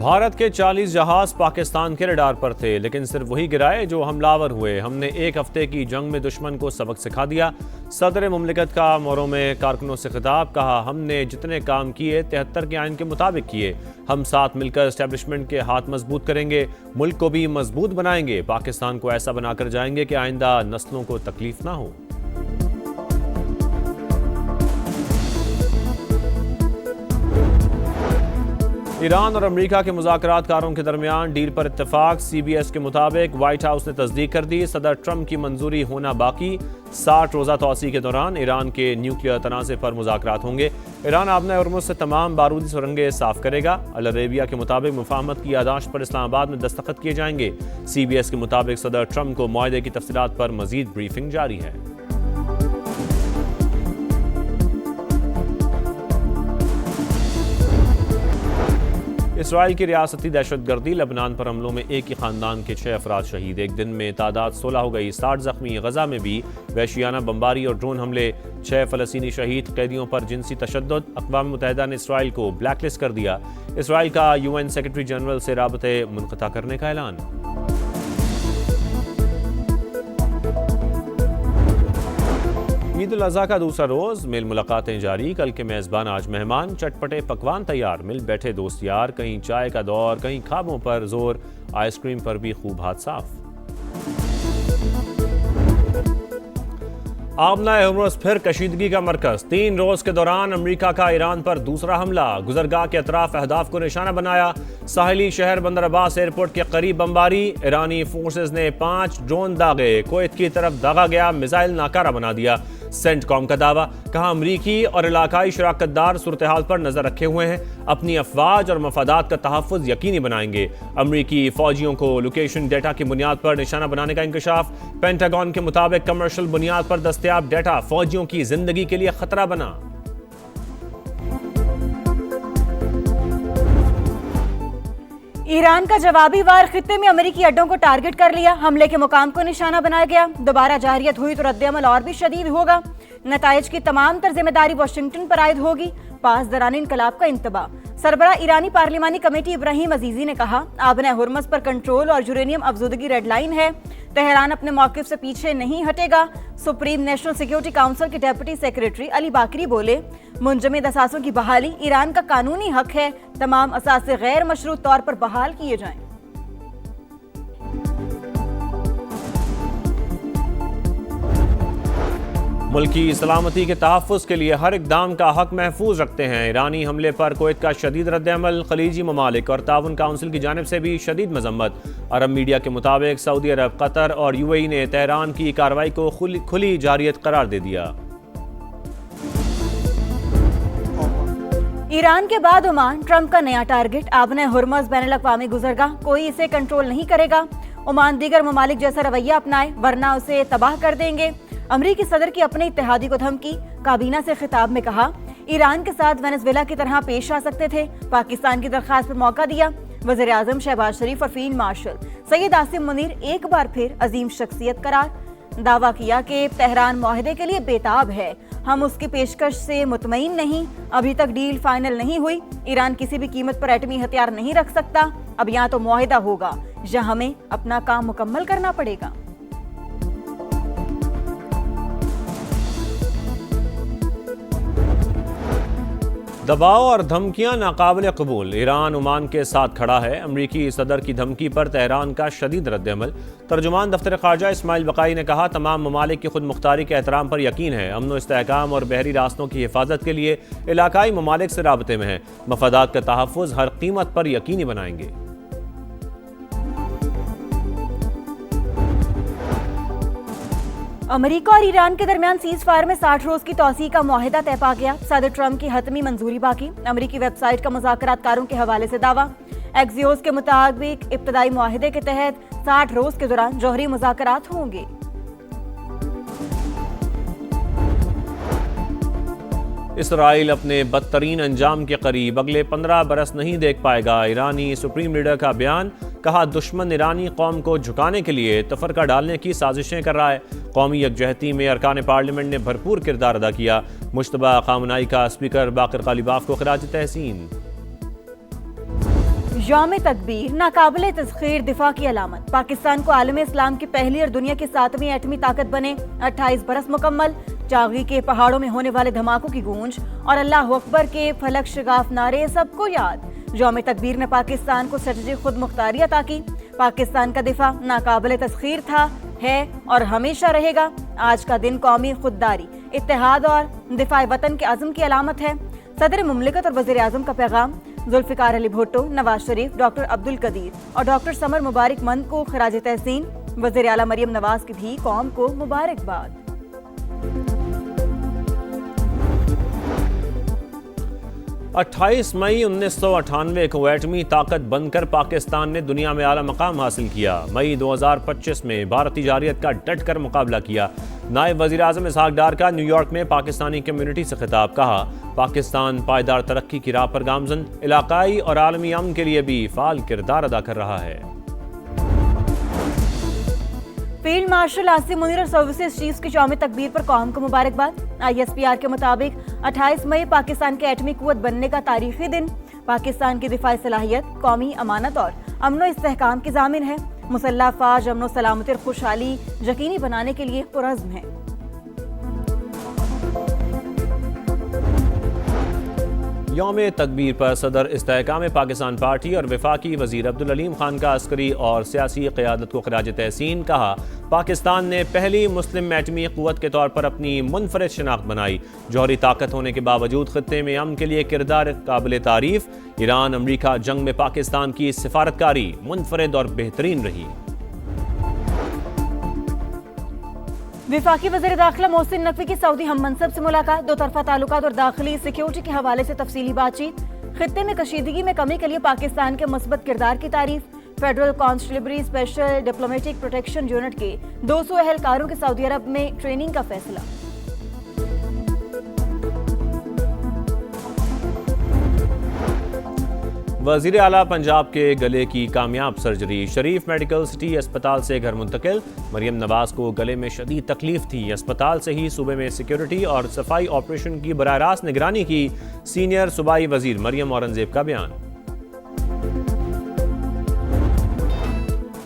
بھارت کے 40 جہاز پاکستان کے ریڈار پر تھے، لیکن صرف وہی گرائے جو حملہ ہوئے۔ ہم نے ایک ہفتے کی جنگ میں دشمن کو سبق سکھا دیا۔ صدر مملکت کا مورو میں کارکنوں سے خطاب، کہا ہم نے جتنے کام کیے 73 کے آئین کے مطابق کیے۔ ہم ساتھ مل کر اسٹیبلشمنٹ کے ہاتھ مضبوط کریں گے، ملک کو بھی مضبوط بنائیں گے، پاکستان کو ایسا بنا کر جائیں گے کہ آئندہ نسلوں کو تکلیف نہ ہو۔ ایران اور امریکہ کے مذاکرات کاروں کے درمیان ڈیل پر اتفاق۔ سی بی ایس کے مطابق وائٹ ہاؤس نے تصدیق کر دی، صدر ٹرمپ کی منظوری ہونا باقی۔ 60 روزہ توسیع کے دوران ایران کے نیوکلیئر تنازع پر مذاکرات ہوں گے۔ ایران آبنہ ہرمز سے تمام بارودی سرنگیں صاف کرے گا۔ العربیہ کے مطابق مفاہمت کی یادداشت پر اسلام آباد میں دستخط کیے جائیں گے۔ سی بی ایس کے مطابق صدر ٹرمپ کو معاہدے کی تفصیلات پر مزید بریفنگ جاری ہے۔ اسرائیل کی ریاستی دہشت گردی، لبنان پر حملوں میں ایک ہی خاندان کے 6 افراد شہید، ایک دن میں تعداد 16 ہو گئی، 60 زخمی۔ غزہ میں بھی وحشیانہ بمباری اور ڈرون حملے، 6 فلسطینی شہید۔ قیدیوں پر جنسی تشدد، اقوام متحدہ نے اسرائیل کو بلیک لسٹ کر دیا۔ اسرائیل کا UN سیکرٹری جنرل سے رابطے منقطع کرنے کا اعلان۔ عید الاضحیٰ کا دوسرا روز، میل ملاقاتیں جاری۔ کل کے میزبان آج مہمان، چٹپٹے پکوان تیار، مل بیٹھے دوست یار، کہیں چائے کا دور، کہیں خوابوں پر زور، آئس کریم پر بھی خوب ہاتھ صاف۔ آبنہ ہرمز پھر کشیدگی کا مرکز، 3 روز کے دوران امریکہ کا ایران پر دوسرا حملہ، گزرگاہ کے اطراف اہداف کو نشانہ بنایا۔ ساحلی شہر بندر عباس ایئرپورٹ کے قریب بمباری، ایرانی فورسز نے 5 ڈرون داغے، کویت کی طرف داغا گیا میزائل ناکارہ بنا دیا۔ سینٹ کام کا دعویٰ، کہا امریکی اور علاقائی شراکت دار صورتحال پر نظر رکھے ہوئے ہیں، اپنی افواج اور مفادات کا تحفظ یقینی بنائیں گے۔ امریکی فوجیوں کو لوکیشن ڈیٹا کی بنیاد پر نشانہ بنانے کا انکشاف، پینٹاگون کے مطابق کمرشل بنیاد پر دستیاب ڈیٹا فوجیوں کی زندگی کے لیے خطرہ بنا۔ ایران کا جوابی وار، خطے میں امریکی اڈوں کو ٹارگٹ کر لیا، حملے کے مقام کو نشانہ بنایا گیا۔ دوبارہ جارحیت ہوئی تو رد عمل اور بھی شدید ہوگا، نتائج کی تمام تر ذمہ داری واشنگٹن پر عائد ہوگی، پاسداران انقلاب کا انتباہ۔ سربراہ ایرانی پارلیمانی کمیٹی ابراہیم عزیزی نے کہا آبنہ ہرمز پر کنٹرول اور یورینیم افزودگی ریڈ لائن ہے، تہران اپنے موقف سے پیچھے نہیں ہٹے گا۔ سپریم نیشنل سیکیورٹی کونسل کے ڈیپٹی سیکریٹری علی باکری بولے منجمد اثاثوں کی بحالی ایران کا قانونی حق ہے، تمام اثاثے غیر مشروط طور پر بحال کیے جائیں۔ ملکی سلامتی کے تحفظ کے لیے ہر اقدام کا حق محفوظ رکھتے ہیں۔ ایرانی حملے پر کویت کا شدید رد عمل، خلیجی ممالک اور تعاون کونسل کی جانب سے بھی شدید مذمت۔ عرب میڈیا کے مطابق سعودی عرب، قطر اور UAE نے تہران کی کارروائی کو کھلی جارحیت قرار دے دیا۔ ایران کے بعد عمان، ٹرمپ کا نیا ٹارگٹ، آبنہ ہرمز بین الاقوامی گزرگاہ، کوئی اسے کنٹرول نہیں کرے گا۔ عمان دیگر ممالک جیسا رویہ اپنائے ورنہ اسے تباہ کر دیں گے۔ امریکی صدر کی اپنے اتحادی کو دھمکی، کابینہ سے خطاب میں کہا ایران کے ساتھ وینزویلا کی طرح پیش آ سکتے تھے، پاکستان کی درخواست پر موقع دیا۔ وزیر اعظم شہباز شریف اور فیلڈ مارشل سید عاصم منیر ایک بار پھر عظیم شخصیت قرار، دعویٰ کیا کہ تہران معاہدے کے لیے بےتاب ہے، ہم اس کی پیشکش سے مطمئن نہیں، ابھی تک ڈیل فائنل نہیں ہوئی، ایران کسی بھی قیمت پر ایٹمی ہتھیار نہیں رکھ سکتا، اب یا تو معاہدہ ہوگا یا ہمیں اپنا کام مکمل کرنا پڑے گا۔ دباؤ اور دھمکیاں ناقابل قبول، ایران عمان کے ساتھ کھڑا ہے، امریکی صدر کی دھمکی پر تہران کا شدید رد عمل۔ ترجمان دفتر خارجہ اسماعیل بقائی نے کہا تمام ممالک کی خود مختاری کے احترام پر یقین ہے، امن و استحکام اور بحری راستوں کی حفاظت کے لیے علاقائی ممالک سے رابطے میں ہیں، مفادات کا تحفظ ہر قیمت پر یقینی بنائیں گے۔ امریکہ اور ایران کے درمیان سیز فائر میں 60 روز کی توسیع کا معاہدہ طے پا گیا، صدر ٹرمپ کی حتمی منظوری باقی۔ امریکی ویب سائٹ کا مذاکرات کاروں کے حوالے سے دعویٰ، ایکزیوس کے مطابق ابتدائی معاہدے کے تحت 60 روز کے دوران جوہری مذاکرات ہوں گے۔ اسرائیل اپنے بدترین انجام کے قریب، اگلے 15 برس نہیں دیکھ پائے گا، ایرانی سپریم لیڈر کا بیان، کہا دشمن ایرانی قوم کو جھکانے کے لیے تفرقہ ڈالنے کی سازشیں کر رہا ہے۔ قومی یکجہتی میں ارکان پارلیمنٹ نے بھرپور کردار ادا کیا، مشتبہ خامنائی کا اسپیکر باقر غالیباف کو خراج تحسین۔ یوم تکبیر ناقابل تسخیر دفاع کی علامت، پاکستان کو عالم اسلام کی پہلی اور دنیا کی 7ویں ایٹمی طاقت بنے، 28 برس مکمل، چاغی کے پہاڑوں میں ہونے والے دھماکوں کی گونج اور اللہ اکبر کے فلک شگاف نعرے سب کو یاد۔ یوم تکبیر نے پاکستان کو اسٹریٹجک خود مختاری عطا کی۔ پاکستان کا دفاع ناقابل تسخیر تھا، ہے اور ہمیشہ رہے گا۔ آج کا دن قومی خودداری، اتحاد اور دفاع وطن کے عزم کی علامت ہے۔ صدر مملکت اور وزیر اعظم کا پیغام، ذوالفقار علی بھٹو، نواز شریف، ڈاکٹر عبدالقدیر اور ڈاکٹر سمر مبارک مند کو خراج تحسین۔ وزیر اعلیٰ مریم نواز کی بھی قوم کو مبارکباد۔ 28 مئی 1998 کو ایٹمی طاقت بن کر پاکستان نے دنیا میں اعلیٰ مقام حاصل کیا۔ مئی 2025 میں بھارتی جارحیت کا ڈٹ کر مقابلہ کیا۔ نائب وزیر اعظم اسحاق ڈار کا نیو یارک میں پاکستانی کمیونٹی سے خطاب، کہا پاکستان پائیدار ترقی کی راہ پر گامزن، علاقائی اور عالمی امن کے لیے بھی فعال کردار ادا کر رہا ہے۔ فیلڈ مارشل عاصم منیر اور سروسز چیفز کی یوم تکبیر پر قوم کو مبارکباد۔ ISPR کے مطابق 28 مئی پاکستان کے ایٹمی قوت بننے کا تاریخی دن پاکستان کی دفاعی صلاحیت، قومی امانت اور امن و استحکام کی ضامن ہے۔ مسلح افواج امن و سلامتی اور خوشحالی یقینی بنانے کے لیے پرعزم ہے۔ یوم تکبیر پر صدر استحکام پاکستان پارٹی اور وفاقی وزیر عبدالعلیم خان کا عسکری اور سیاسی قیادت کو خراج تحسین، کہا پاکستان نے پہلی مسلم ایٹمی قوت کے طور پر اپنی منفرد شناخت بنائی۔ جوہری طاقت ہونے کے باوجود خطے میں امن کے لیے کردار قابل تعریف۔ ایران امریکہ جنگ میں پاکستان کی سفارتکاری منفرد اور بہترین رہی۔ وفاقی وزیر داخلہ محسن نقوی کی سعودی ہم منصب سے ملاقات، دو طرفہ تعلقات اور داخلی سیکیورٹی کے حوالے سے تفصیلی بات چیت۔ خطے میں کشیدگی میں کمی کے لیے پاکستان کے مثبت کردار کی تعریف۔ Federal constabulary special diplomatic protection unit کے 200 اہلکاروں کی سعودی عرب میں ٹریننگ کا فیصلہ۔ وزیر اعلیٰ پنجاب کے گلے کی کامیاب سرجری، شریف میڈیکل سٹی اسپتال سے گھر منتقل۔ مریم نواز کو گلے میں شدید تکلیف تھی، اسپتال سے ہی صوبے میں سیکیورٹی اور صفائی آپریشن کی براہ راست نگرانی کی۔ سینئر صوبائی وزیر مریم اورنگزیب کا بیان۔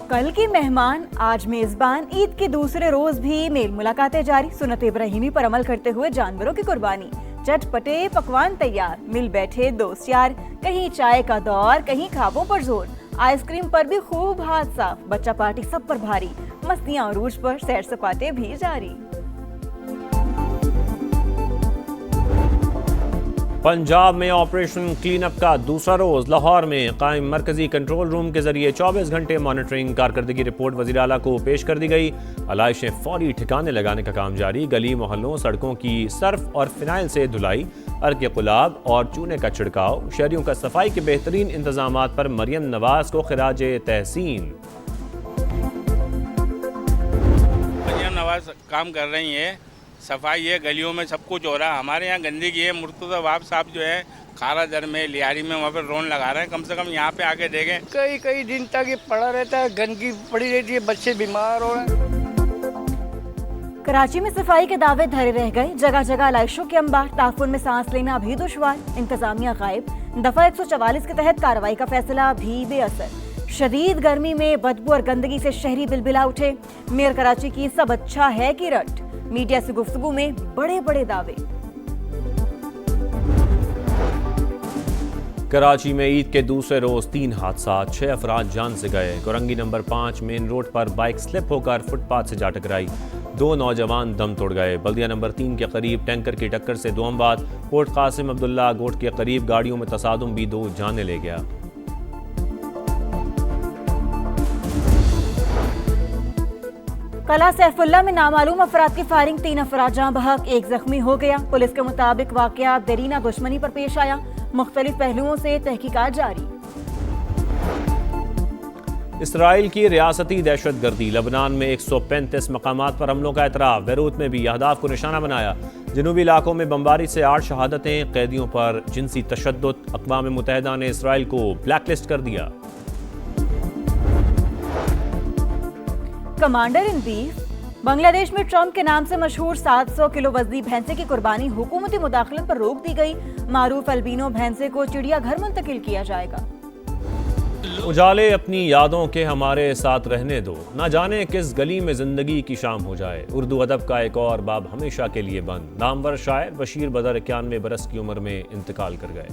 کل کے مہمان آج میزبان، عید کے دوسرے روز بھی میل ملاقاتیں جاری۔ سنت ابراہیمی پر عمل کرتے ہوئے جانوروں کی قربانی، چٹ پٹے پکوان تیار، مل بیٹھے دوست یار، کہیں چائے کا دور، کہیں کھابوں پر زور، آئس کریم پر بھی خوب ہاتھ صاف، بچہ پارٹی سب پر بھاری، مستیاں عروج پر، سیر سپاٹے بھی جاری۔ پنجاب میں آپریشن کلین اپ کا دوسرا روز، لاہور میں قائم مرکزی کنٹرول روم کے ذریعے 24 گھنٹے مانیٹرنگ کارکردگی رپورٹ وزیر اعلیٰ کو پیش کر دی گئی۔ علائشیں فوری ٹھکانے لگانے کا کام جاری، گلی محلوں سڑکوں کی سرف اور فنائل سے دھلائی، ارک گلاب اور چونے کا چھڑکاؤ، شہریوں کا صفائی کے بہترین انتظامات پر مریم نواز کو خراج تحسین۔ مریم نواز کام کر رہی ہیں، صفائی ہے، گلیوں میں سب کچھ ہو رہا ہے۔ ہمارے یہاں گندگی ہے، مرتضی واب صاحب جو ہے کھارا در میں لیاری میں وہاں پہ ڈرون لگا رہے ہیں، کم سے کم یہاں پہ آ کے دیکھیں۔ کئی دن تک یہ پڑا رہتا ہے، گندگی پڑی رہتی ہے، بچے بیمار ہو رہے ہیں۔ کراچی میں صفائی کے دعوے دھرے رہ گئے، جگہ جگہ علائشوں کے انبار، تعفن میں سانس لینا بھی دشوار، انتظامیہ غائب، دفعہ 144 کے تحت کارروائی کا فیصلہ بھی بے اثر۔ شدید گرمی میں بدبو اور گندگی سے شہری بلبلا اٹھے، میئر کراچی کی سب اچھا ہے کی رٹ، میڈیا سے گفتگو میں بڑے بڑے دعوے۔ کراچی میں عید کے دوسرے روز 3 حادثات، 6 افراد جان سے گئے۔ گورنگی نمبر 5 مین روڈ پر بائک سلپ ہو کر فٹ پاتھ سے جا ٹکرائی، 2 نوجوان دم توڑ گئے۔ بلدیہ نمبر 3 کے قریب ٹینکر کی ٹکر سے 2 اموات، کوٹ قاسم عبداللہ گوٹ کے قریب گاڑیوں میں تصادم بھی 2 جانیں لے گیا۔ قلعہ سیف اللہ میں نامعلوم افراد کی فائرنگ، 3 افراد جاں بحق، 1 زخمی ہو گیا۔ پولیس کے مطابق واقعہ دیرینہ دشمنی پر پیش آیا، مختلف پہلوؤں سے تحقیقات جاری۔ اسرائیل کی ریاستی دہشت گردی، لبنان میں 135 مقامات پر حملوں کا اعتراف، بیروت میں بھی اہداف کو نشانہ بنایا۔ جنوبی علاقوں میں بمباری سے 8 شہادتیں، قیدیوں پر جنسی تشدد، اقوام متحدہ نے اسرائیل کو بلیک لسٹ کر دیا۔ کمانڈر ان چیف، بنگلہ دیش میں ٹرمپ کے نام سے مشہور 700 کلو وزنی بھینسے کی قربانی، حکومتی مداخلت پر روک دی گئی، معروف البینو بھینسے کو چڑیا گھر منتقل کیا جائے گا۔ اجالے اپنی یادوں کے ہمارے ساتھ رہنے دو، نہ جانے کس گلی میں زندگی کی شام ہو جائے، اردو ادب کا ایک اور باب ہمیشہ کے لیے بند۔ نامور شاعر بشیر بدر 91 برس کی عمر میں انتقال کر گئے۔